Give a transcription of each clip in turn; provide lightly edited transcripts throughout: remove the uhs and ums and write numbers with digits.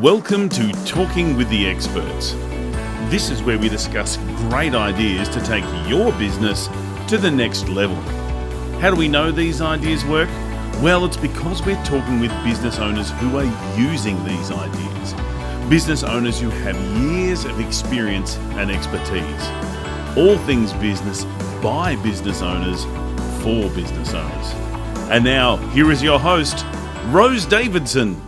Welcome to Talking with the Experts. This is where we discuss great ideas to take your business to the next level. How do we know these ideas work? Well, it's because we're talking with business owners who are using these ideas. Business owners who have years of experience and expertise. All things business by business owners for business owners. And now, here is your host, Rose Davidson.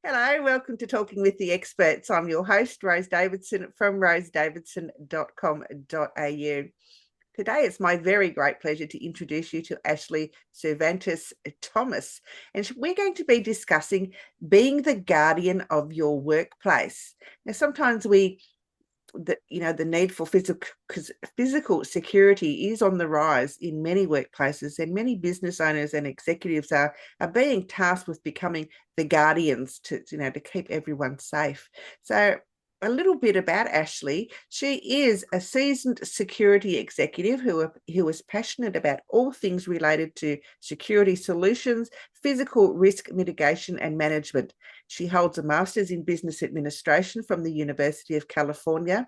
Hello, welcome to Talking with the Experts. I'm your host, Rose Davidson from rosedavidson.com.au. Today it's my very great pleasure to introduce you to Ashlee Cervantes-Thomas, and we're going to be discussing being the guardian of your workplace. Now, sometimes the need for physical security is on the rise in many workplaces, and many business owners and executives are being tasked with becoming the guardians to keep everyone safe. So a little bit about Ashlee. She is a seasoned security executive who is passionate about all things related to security solutions, physical risk mitigation and management. She holds a master's in business administration from the University of California.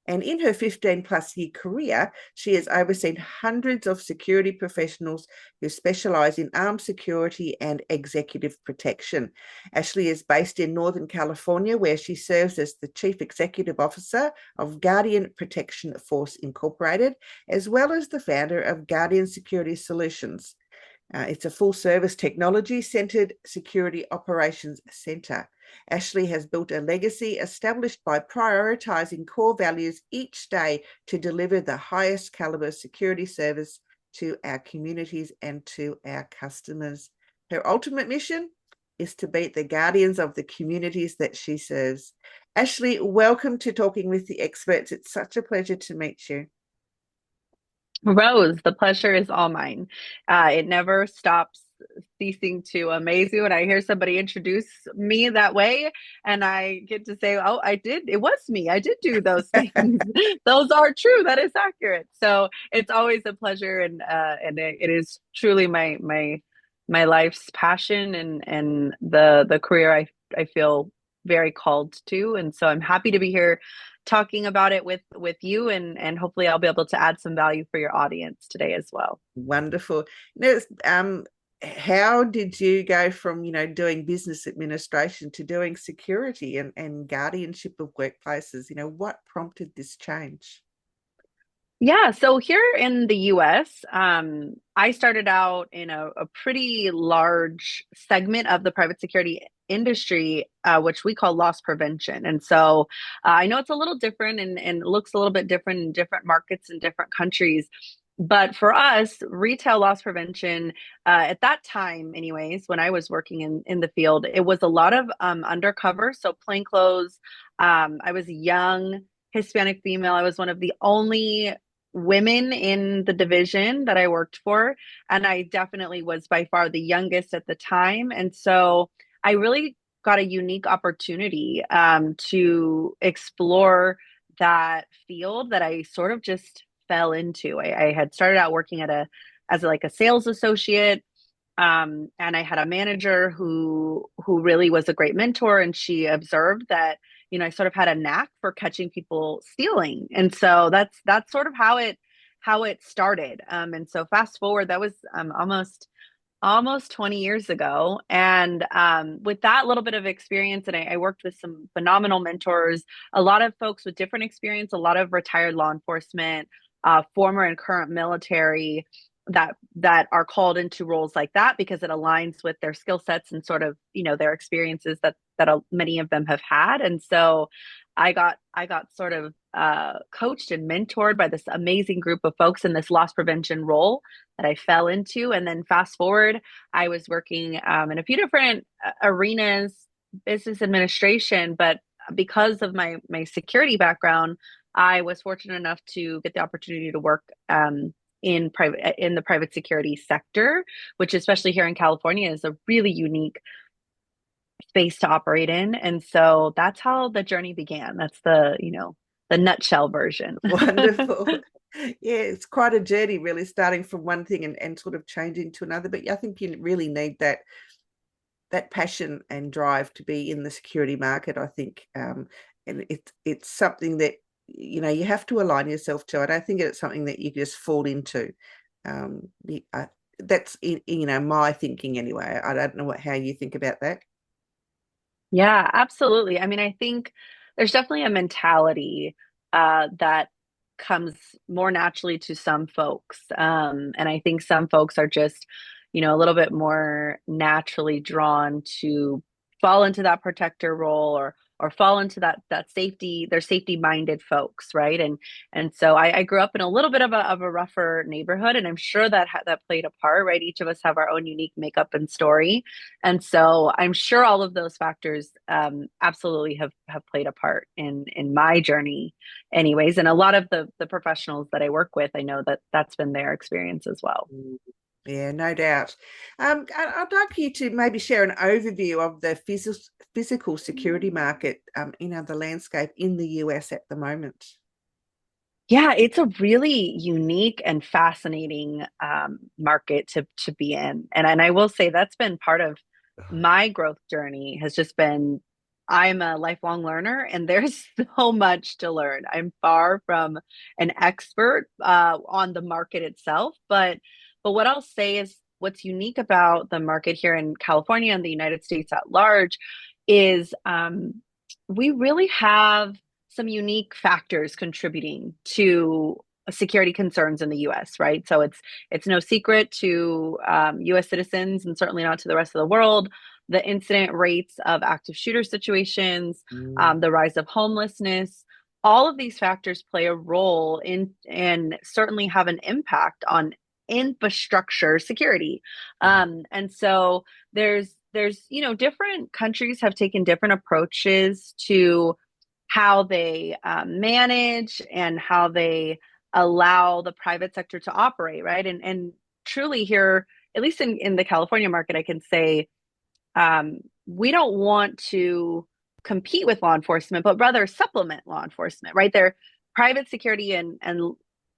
And in her 15-plus year career, she has overseen hundreds of security professionals who specialise in armed security and executive protection. Ashlee is based in Northern California, where she serves as the Chief Executive Officer of Guardian Protection Force Incorporated, as well as the founder of Guardian Security Solutions. It's a full-service technology-centred security operations centre. Ashlee has built a legacy established by prioritising core values each day to deliver the highest calibre security service to our communities and to our customers. Her ultimate mission is to be the guardians of the communities that she serves. Ashlee, welcome to Talking with the Experts. It's such a pleasure to meet you. Rose, the pleasure is all mine. It never stops ceasing to amaze you when I hear somebody introduce me that way, and I get to say, "Oh, I did. It was me. I did do those things. Those are true. That is accurate." So it's always a pleasure, and it is truly my life's passion and the career I feel very called to, and so I'm happy to be here talking about it with you, and hopefully I'll be able to add some value for your audience today as well. Wonderful. How did you go from doing business administration to doing security and guardianship of workplaces? What prompted this change? Yeah, so here in the US, I started out in a pretty large segment of the private security industry, which we call loss prevention. And so I know it's a little different and looks a little bit different in different markets and different countries. But for us, retail loss prevention, at that time, anyways, when I was working in the field, it was a lot of undercover, so plainclothes. I was a young Hispanic female. I was one of the only women in the division that I worked for. And I definitely was by far the youngest at the time. And so I really got a unique opportunity to explore that field that I sort of just fell into. I had started out working as like a sales associate. And I had a manager who really was a great mentor, and she observed that I sort of had a knack for catching people stealing, and so that's sort of how it started. And so fast forward, that was almost 20 years ago, and with that little bit of experience, and I worked with some phenomenal mentors, a lot of folks with different experience, a lot of retired law enforcement, former and current military, that are called into roles like that because it aligns with their skill sets and sort of their experiences that many of them have had. And so I got sort of coached and mentored by this amazing group of folks in this loss prevention role that I fell into. And then fast forward, I was working in a few different arenas, business administration, but because of my security background, I was fortunate enough to get the opportunity to work in the private security sector, which especially here in California is a really unique space to operate in. And so that's how the journey began. That's the nutshell version. Wonderful. Yeah, it's quite a journey, really, starting from one thing and sort of changing to another. But I think you really need that that passion and drive to be in the security market, I think, and it's something that you have to align yourself to. I don't think it's something that you just fall into. That's my thinking anyway. I don't know how you think about that. Yeah, absolutely. I mean, I think there's definitely a mentality that comes more naturally to some folks. And I think some folks are just, a little bit more naturally drawn to fall into that protector role or fall into that safety, they're safety minded folks, right? And so I grew up in a little bit of a rougher neighborhood, and I'm sure that played a part, right? Each of us have our own unique makeup and story. And so I'm sure all of those factors absolutely have played a part in my journey anyways. And a lot of the professionals that I work with, I know that that's been their experience as well. Yeah, no doubt. I'd like you to maybe share an overview of the physical security market, the landscape in the US at the moment. Yeah, it's a really unique and fascinating market to be in. And I will say that's been part of my growth journey has just been I'm a lifelong learner and there's so much to learn. I'm far from an expert on the market itself, but what I'll say is what's unique about the market here in California and the United States at large is we really have some unique factors contributing to security concerns in the U.S. Right, so it's no secret to U.S. citizens and certainly not to the rest of the world. The incident rates of active shooter situations, the rise of homelessness, all of these factors play a role in and certainly have an impact on infrastructure security. And so there's different countries have taken different approaches to how they manage and how they allow the private sector to operate, right? And truly here, at least in the California market, I can say we don't want to compete with law enforcement, but rather supplement law enforcement, right? Their private security and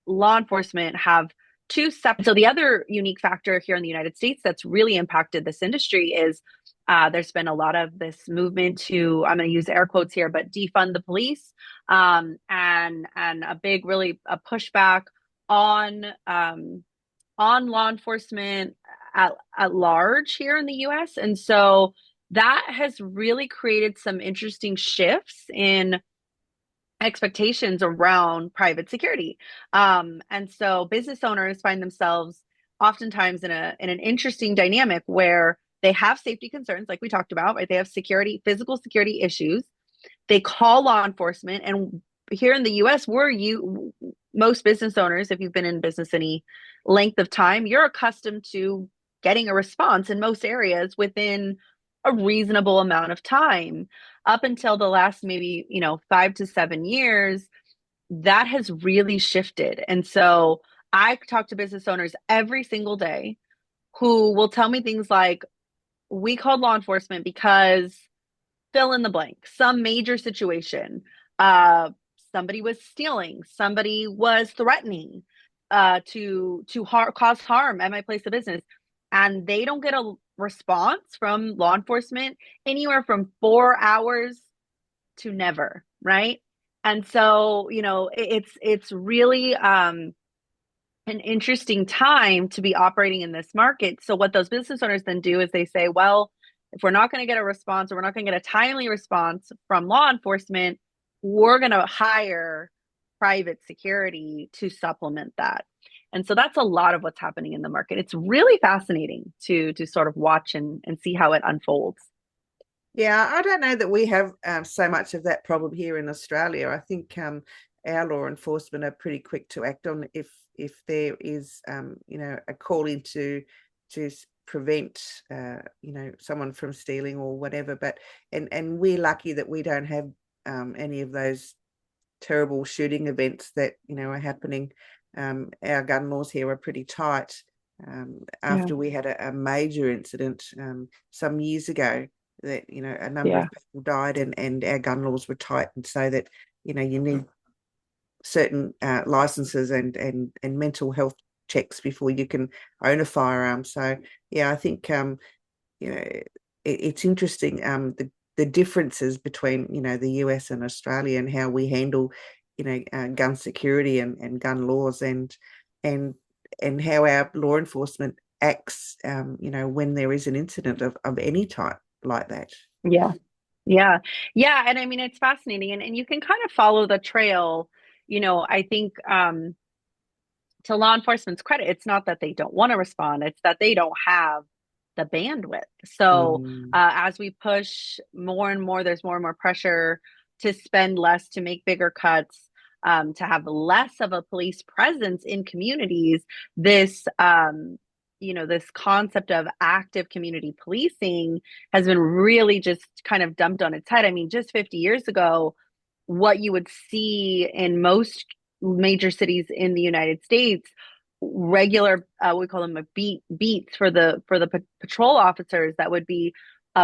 law enforcement have two separate. So the other unique factor here in the United States that's really impacted this industry is there's been a lot of this movement to, I'm going to use air quotes here, but defund the police, and a big, really a pushback on law enforcement at large here in the U.S. And so that has really created some interesting shifts in expectations around private security. And so business owners find themselves oftentimes in an interesting dynamic where they have safety concerns, like we talked about, right? They have physical security issues. They call law enforcement, and here in the US, most business owners, if you've been in business any length of time, you're accustomed to getting a response in most areas within a reasonable amount of time. Up until the last maybe 5 to 7 years, that has really shifted. And so I talk to business owners every single day who will tell me things like, we called law enforcement because fill in the blank, some major situation. Somebody was stealing, somebody was threatening to cause harm at my place of business, and they don't get a response from law enforcement anywhere from 4 hours to never, right? And so it's really an interesting time to be operating in this market. So what those business owners then do is they say, well, if we're not going to get a response, or we're not going to get a timely response from law enforcement, we're going to hire private security to supplement that. And so that's a lot of what's happening in the market. It's really fascinating to sort of watch and see how it unfolds. Yeah, I don't know that we have so much of that problem here in Australia. I think our law enforcement are pretty quick to act on if there is a call in to prevent someone from stealing or whatever. But and we're lucky that we don't have any of those terrible shooting events that are happening. Our gun laws here are pretty tight. After we had a major incident some years ago, that a number of people died, and our gun laws were tightened so that you need certain licenses and mental health checks before you can own a firearm. So yeah, I think it's interesting, the differences between, the US and Australia, and how we handle, gun security and gun laws, and and how our law enforcement acts, when there is an incident of any type like that. Yeah. Yeah. Yeah. And I mean, it's fascinating, and you can kind of follow the trail. I think to law enforcement's credit, it's not that they don't want to respond, it's that they don't have the bandwidth. So Mm. as we push more and more, there's more and more pressure to spend less, to make bigger cuts, to have less of a police presence in communities. This concept of active community policing has been really just kind of dumped on its head. I mean, just 50 years ago, what you would see in most major cities in the United States, regular, we call them beats for the patrol officers that would be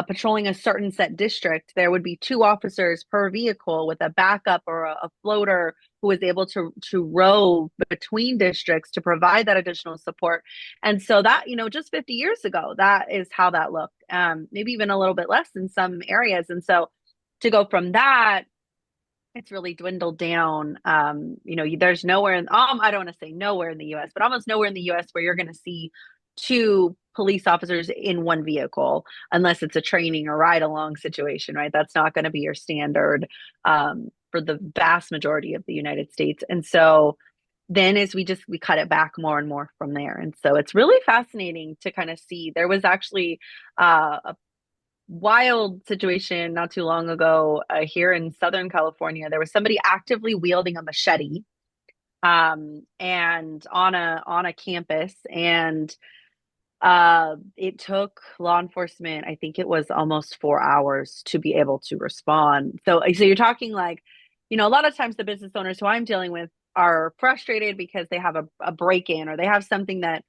patrolling a certain set district. There would be two officers per vehicle with a backup or a floater who was able to row between districts to provide that additional support. And so that, just 50 years ago, that is how that looked. Maybe even a little bit less in some areas. And so to go from that, it's really dwindled down. There's nowhere I don't want to say nowhere in the US, but almost nowhere in the US where you're going to see two police officers in one vehicle, unless it's a training or ride along situation, right? That's not going to be your standard for the vast majority of the United States. And so then as we cut it back more and more from there. And so it's really fascinating to kind of see. There was actually a wild situation not too long ago here in Southern California. There was somebody actively wielding a machete, and on a campus, and it took law enforcement, I think it was almost 4 hours to be able to respond. So you're talking like, a lot of times the business owners who I'm dealing with are frustrated because they have a break-in, or they have something that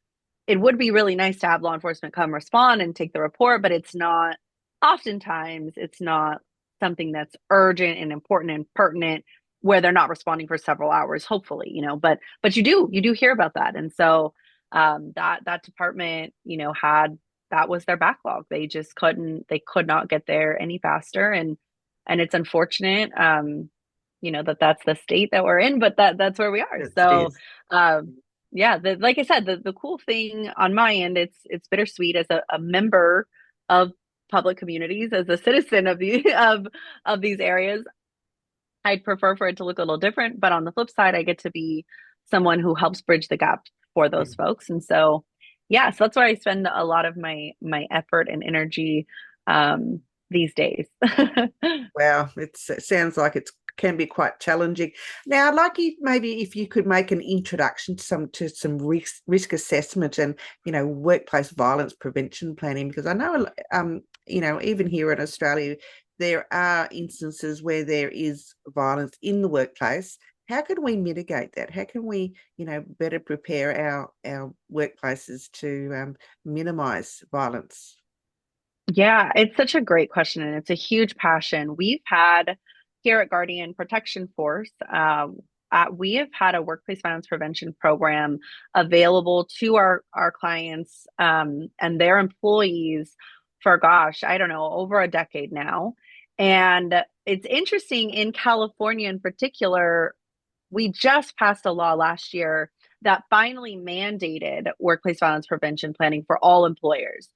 it would be really nice to have law enforcement come respond and take the report, but oftentimes it's not something that's urgent and important and pertinent, where they're not responding for several hours, hopefully, but you do hear about that. And so that department, that was their backlog. They could not get there any faster. And it's unfortunate, that's the state that we're in, but that's where we are. It So, is. yeah, like I said, the cool thing on my end, it's bittersweet as a member of public communities, as a citizen of these areas. I'd prefer for it to look a little different, but on the flip side, I get to be someone who helps bridge the gap for those folks. And so, yeah, so that's where I spend a lot of my effort and energy these days. Wow, it sounds like it can be quite challenging. Now, I'd like you, maybe if you could make an introduction to some risk assessment and workplace violence prevention planning, because I know even here in Australia there are instances where there is violence in the workplace. How can we mitigate that? How can we better prepare our workplaces to minimize violence? Yeah, it's such a great question, and it's a huge passion. We've had here at Guardian Protection Force, we have had a workplace violence prevention program available to our clients and their employees for, gosh, I don't know, over a decade now. And it's interesting, in California in particular, we just passed a law last year that finally mandated workplace violence prevention planning for all employers.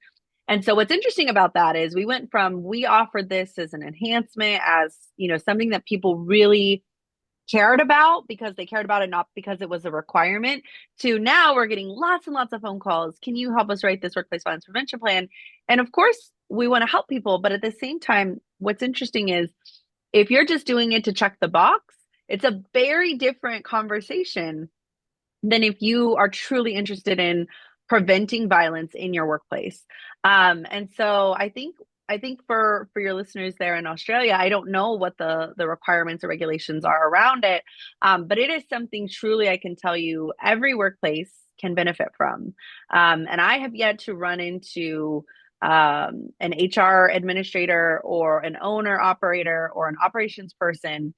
And so what's interesting about that is we offered this as an enhancement, as, something that people really cared about because they cared about it, not because it was a requirement, to now we're getting lots and lots of phone calls. Can you help us write this workplace violence prevention plan? And of course, we want to help people. But at the same time, what's interesting is, if you're just doing it to check the box, it's a very different conversation than if you are truly interested in preventing violence in your workplace. And so I think for your listeners there in Australia, I don't know what the requirements or regulations are around it, but it is something truly I can tell you every workplace can benefit from. And I have yet to run into an HR administrator or an owner operator or an operations person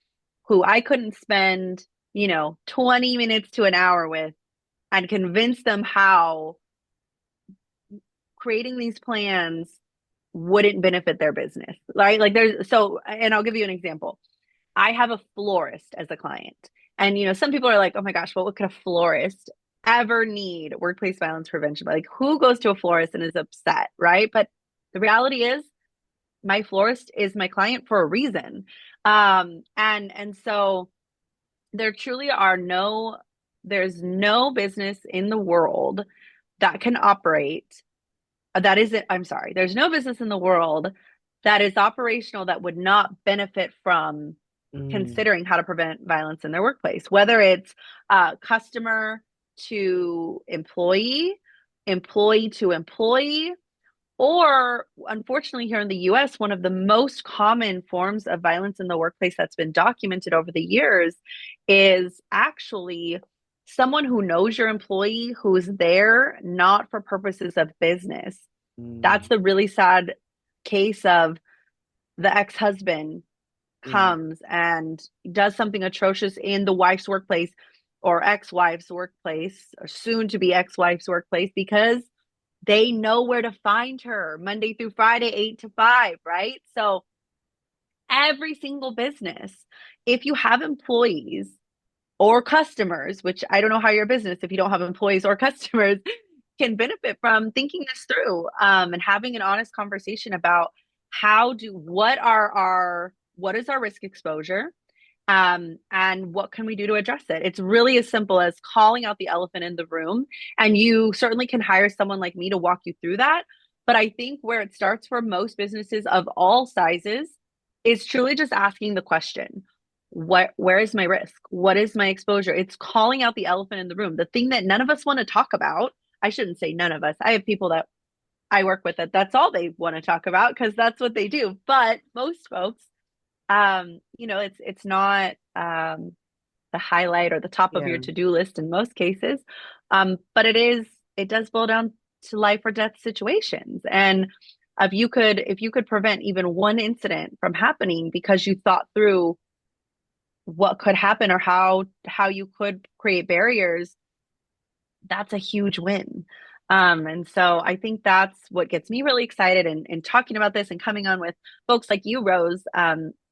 who I couldn't spend 20 minutes to an hour with and convince them how creating these plans wouldn't benefit their business, right? Like and I'll give you an example. I have a florist as a client. And, some people are like, oh my gosh, what could a florist ever need workplace violence prevention? Like, who goes to a florist and is upset, right? But the reality is, my florist is my client for a reason. And so there truly there's no business in the world that can operate I'm sorry, there's no business in the world that is operational that would not benefit from considering how to prevent violence in their workplace, whether it's customer to employee, employee to employee, or unfortunately, here in the US, one of the most common forms of violence in the workplace that's been documented over the years is actually someone who knows your employee who's there not for purposes of business. That's the really sad case of the ex-husband comes and does something atrocious in the wife's workplace or ex-wife's workplace or soon to be ex-wife's workplace because they know where to find her Monday through Friday, 8 to 5, right? So every single business, if you have employees or customers, which I don't know how your business, if you don't have employees or customers, can benefit from thinking this through and having an honest conversation about what is our risk exposure, and what can we do to address it. It's really as simple as calling out the elephant in the room, and you certainly can hire someone like me to walk you through that. But I think where it starts for most businesses of all sizes is truly just asking the question, where is my risk? What is my exposure? It's calling out the elephant in the room, the thing that none of us want to talk about. I shouldn't say none of us. I have people that I work with that's all they want to talk about because that's what they do. But most folks, it's not the highlight or the top of your to-do list in most cases. But it does boil down to life or death situations. And if you could prevent even one incident from happening because you thought through what could happen or how you could create barriers, that's a huge win. And so I think that's what gets me really excited in talking about this and coming on with folks like you, Rose.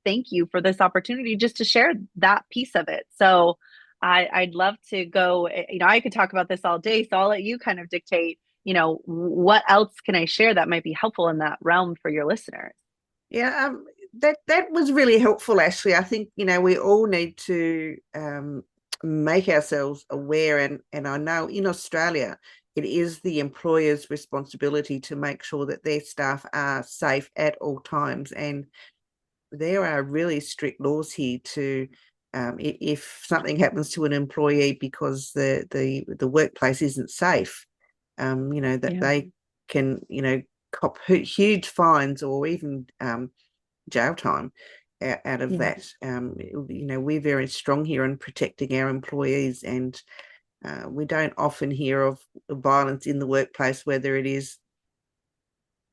Thank you for this opportunity just to share that piece of it. So I'd love to go, I could talk about this all day. So I'll let you kind of dictate, what else can I share that might be helpful in that realm for your listeners? Yeah, that was really helpful, Ashlee. I think, we all need to make ourselves aware. And I know in Australia, it is the employer's responsibility to make sure that their staff are safe at all times. And there are really strict laws here to, if something happens to an employee because the workplace isn't safe, they can, cop huge fines or even jail time out of that. We're very strong here in protecting our employees, and we don't often hear of violence in the workplace, whether it is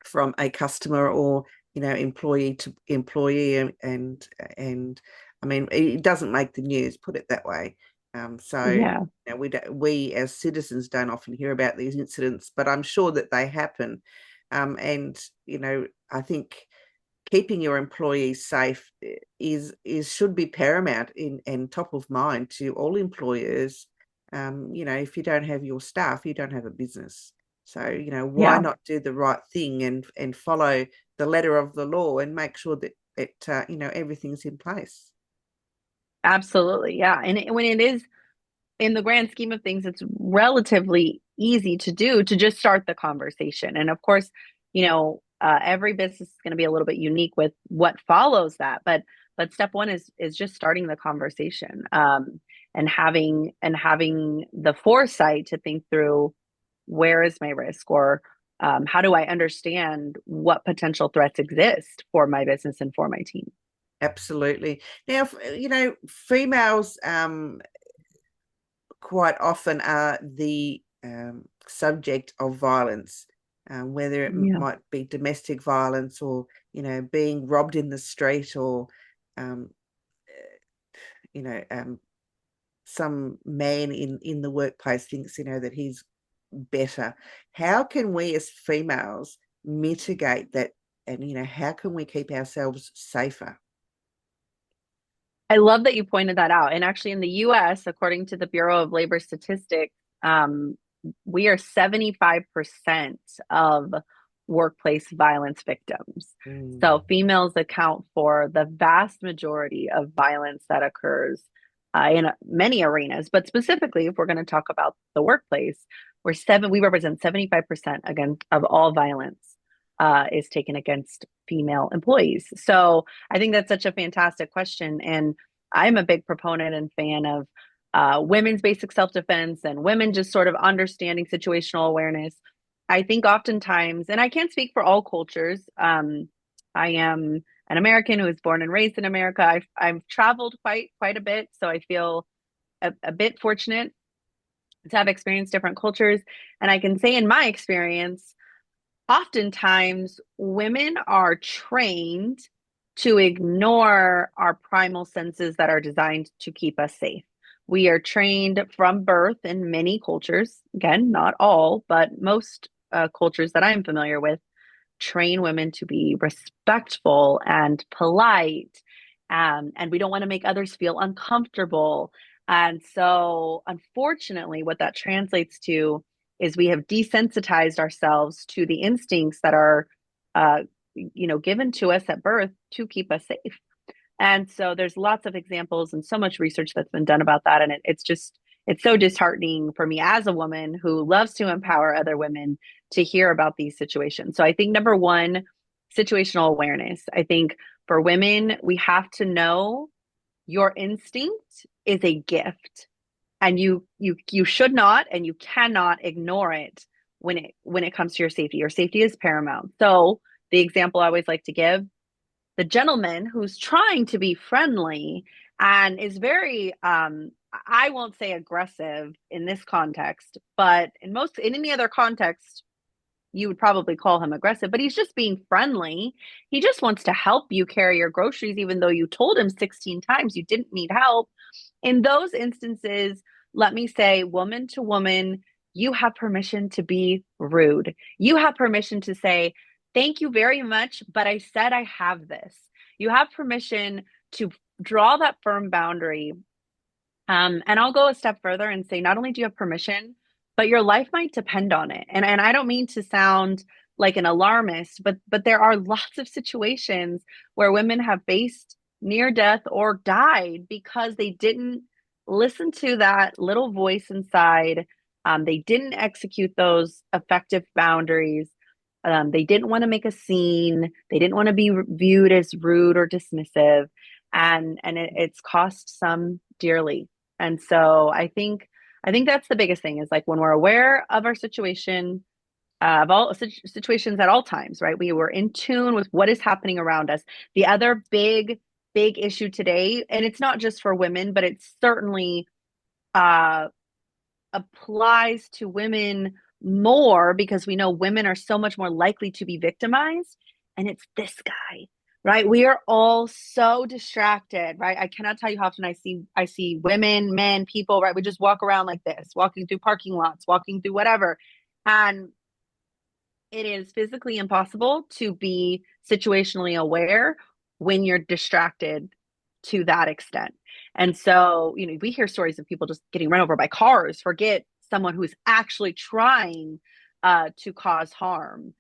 from a customer or employee to employee, and I mean, it doesn't make the news, put it that way. We as citizens don't often hear about these incidents, but I'm sure that they happen. And I think keeping your employees safe should be paramount and top of mind to all employers. If you don't have your staff, you don't have a business. So, why not do the right thing and follow the letter of the law and make sure that everything's in place. Absolutely. Yeah. And when it is, in the grand scheme of things, it's relatively easy to do, to just start the conversation. And of course, every business is going to be a little bit unique with what follows that. But step one is just starting the conversation, and having the foresight to think through, where is my risk, or how do I understand what potential threats exist for my business and for my team? Absolutely. Now, females quite often are the subject of violence, whether it might be domestic violence or, being robbed in the street, or, some man in the workplace thinks, that he's better. How can we as females mitigate that and how can we keep ourselves safer? I love that you pointed that out. And actually, in the US, according to the Bureau of Labor Statistics, um, we are 75% of workplace violence victims. So females account for the vast majority of violence that occurs in many arenas. But specifically, if we're going to talk about the workplace, we represent 75% against of all violence is taken against female employees. So I think that's such a fantastic question. And I'm a big proponent and fan of women's basic self-defense and women just sort of understanding situational awareness. I think oftentimes, and I can't speak for all cultures, I am an American who was born and raised in America. I've traveled quite a bit, so I feel a bit fortunate to have experienced different cultures. And I can say in my experience, oftentimes women are trained to ignore our primal senses that are designed to keep us safe. We are trained from birth in many cultures, again, not all, but most cultures that I'm familiar with, train women to be respectful and polite. And we don't want to make others feel uncomfortable. And so, unfortunately, what that translates to is we have desensitized ourselves to the instincts that are, given to us at birth to keep us safe. And so there's lots of examples and so much research that's been done about that. And it's so disheartening for me as a woman who loves to empower other women to hear about these situations. So I think number one, situational awareness. I think for women, we have to know your instinct is a gift, and you should not and you cannot ignore it when it comes to your safety. Your safety is paramount. So the example I always like to give, the gentleman who's trying to be friendly and is very I won't say aggressive in this context, but in any other context you would probably call him aggressive, but he's just being friendly. He just wants to help you carry your groceries even though you told him 16 times you didn't need help. In those instances, let me say, woman to woman, you have permission to be rude. You have permission to say, thank you very much, but I said I have this. You have permission to draw that firm boundary. And I'll go a step further and say, not only do you have permission, but your life might depend on it. And I don't mean to sound like an alarmist, but there are lots of situations where women have faced near death or died because they didn't listen to that little voice inside. They didn't execute those effective boundaries. They didn't want to make a scene. They didn't want to be viewed as rude or dismissive, and it's cost some dearly. And so I think that's the biggest thing is like when we're aware of our situation, of all situations at all times, right? We were in tune with what is happening around us. The other big issue today, and it's not just for women, but it certainly applies to women more because we know women are so much more likely to be victimized. And it's this guy, right? We are all so distracted, right? I cannot tell you how often I see women, men, people, right? We just walk around like this, walking through parking lots, walking through whatever. And it is physically impossible to be situationally aware when you're distracted to that extent. And so, we hear stories of people just getting run over by cars, forget someone who's actually trying to cause harm.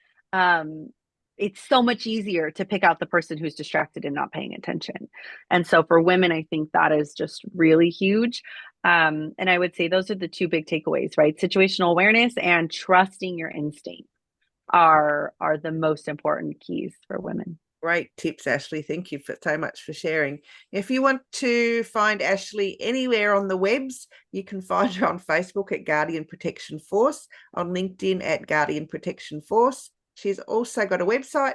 It's so much easier to pick out the person who's distracted and not paying attention. And so for women, I think that is just really huge. And I would say those are the two big takeaways, right? Situational awareness and trusting your instinct are the most important keys for women. Great tips, Ashlee. Thank you so much for sharing. If you want to find Ashlee anywhere on the webs, you can find her on Facebook at Guardian Protection Force, on LinkedIn at Guardian Protection Force. She's also got a website,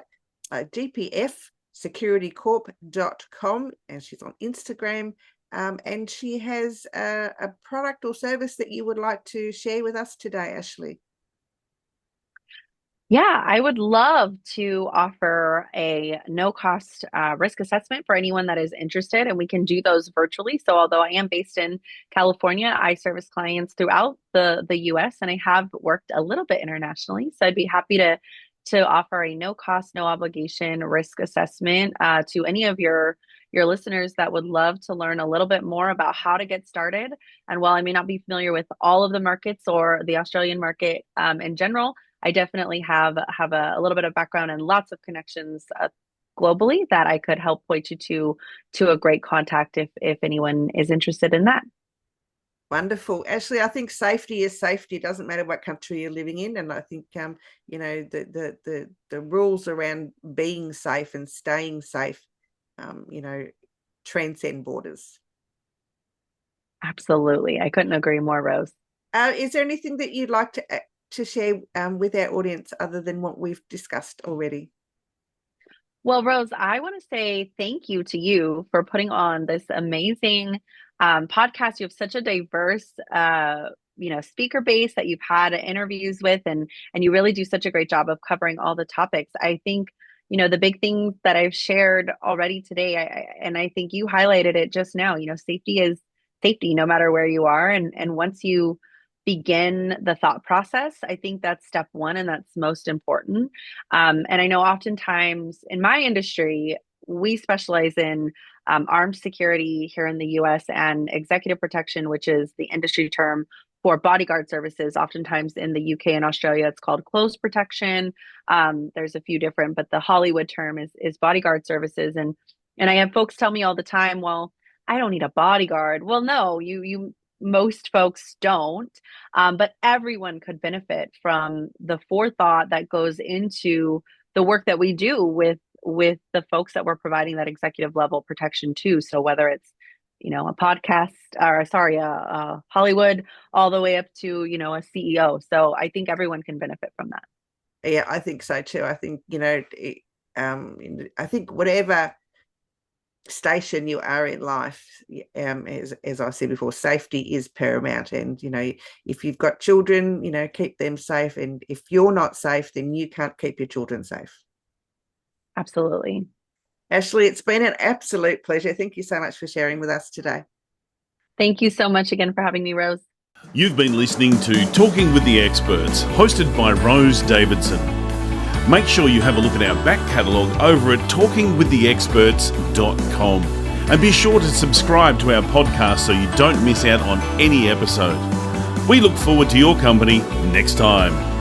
gpfsecuritycorp.com, and she's on Instagram. And she has a product or service that you would like to share with us today, Ashlee. Yeah, I would love to offer a no-cost risk assessment for anyone that is interested, and we can do those virtually. So although I am based in California, I service clients throughout the US, and I have worked a little bit internationally. So I'd be happy to to offer a no cost, no obligation risk assessment to any of your listeners that would love to learn a little bit more about how to get started. And while I may not be familiar with all of the markets or the Australian market in general, I definitely have a little bit of background and lots of connections globally that I could help point you to a great contact if anyone is interested in that. Wonderful. Ashlee, I think safety is safety. It doesn't matter what country you're living in. And I think, the rules around being safe and staying safe, transcend borders. Absolutely. I couldn't agree more, Rose. Is there anything that you'd like to share with our audience other than what we've discussed already? Well, Rose, I want to say thank you to you for putting on this amazing podcast. You have such a diverse, speaker base that you've had interviews with, and you really do such a great job of covering all the topics. I think, the big things that I've shared already today, and I think you highlighted it just now. Safety is safety, no matter where you are, and once you begin the thought process, I think that's step one, and that's most important. And I know oftentimes in my industry, we specialize in armed security here in the US and executive protection, which is the industry term for bodyguard services. Oftentimes in the UK and Australia, it's called close protection. There's a few different, but the Hollywood term is bodyguard services. And I have folks tell me all the time, well, I don't need a bodyguard. Well, no, you most folks don't, but everyone could benefit from the forethought that goes into the work that we do with the folks that we're providing that executive level protection to. So whether it's a podcast or a Hollywood all the way up to a CEO. So I think everyone can benefit from that. Yeah, I think so too. I think I think whatever station you are in life, as I said before, safety is paramount. And if you've got children, keep them safe, and if you're not safe, then you can't keep your children safe. Absolutely. Ashlee, it's been an absolute pleasure. Thank you so much for sharing with us today. Thank you so much again for having me, Rose. You've been listening to Talking with the Experts, hosted by Rose Davidson. Make sure you have a look at our back catalogue over at talkingwiththeexperts.com, and be sure to subscribe to our podcast so you don't miss out on any episode. We look forward to your company next time.